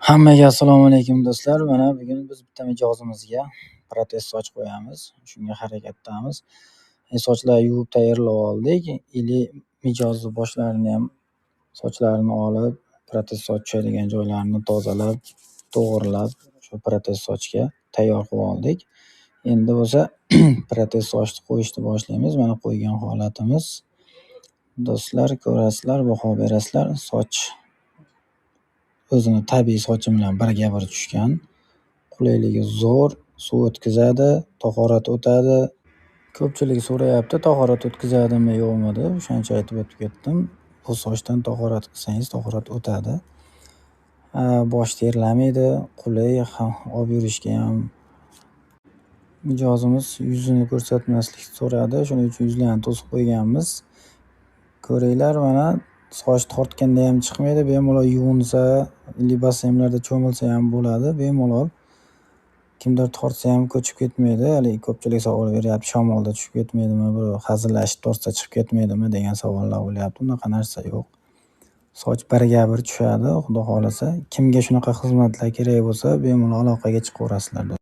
Hammaga assalomu alaykum do'stlar. Mana bugun biz bitta mijozimizga protez soch qo'yamiz. Shunga harakatdamiz. Sochlar yuvib tayyorlab oldik. Mijozni boshlarini ham sochlarini olib, protez soch tushadigan joylarini tozalab, to'g'rilab, shu protez sochga tayyor qilib oldik. Endi bo'lsa protez sochni qo'yishni boshlaymiz. Mana qo'ygan holatimiz. Do'stlar, ko'rasizlar, baho berasizlar. Soch o'zini tabiiy sochim bilan birga bir tushgan. Qulayligi zo'r, suv o'tkazadi, tahorat o'tadi. Ko'pchilik so'rayapti, tahorat o'tkazadimi, yo'qmi deb. O'shancha aytib o'tib ketdim. Bu sochdan tahorat qilsangiz, tahorat o'tadi. Bosh terlamaydi, qulay, olib yurishga ham. Mijozimiz yuzini ko'rsatmaslikni so'radi. Shuning uchun yuzlarni to'sib qo'yganmiz. Ko'ringlar, mana soch tortganda ham chiqmaydi, bemalol yuvinsa, basseynlarda cho'milsa ham bo'ladi, bemalol. Kimdir tortsa ham ko'chib ketmaydi. Haligi ko'pchilik savol beryapti, shamolda tushib ketmaydimi, birov hazillashib tortsa chiqib ketmaydimi degan savollar bo'lyapti. Unaqa narsa yo'q. Soch birga bir tushadi, xudo xolasa. Kimga shunaqa xizmatlar kerak bo'lsa, bemalol aloqaga chiqaverasizlar.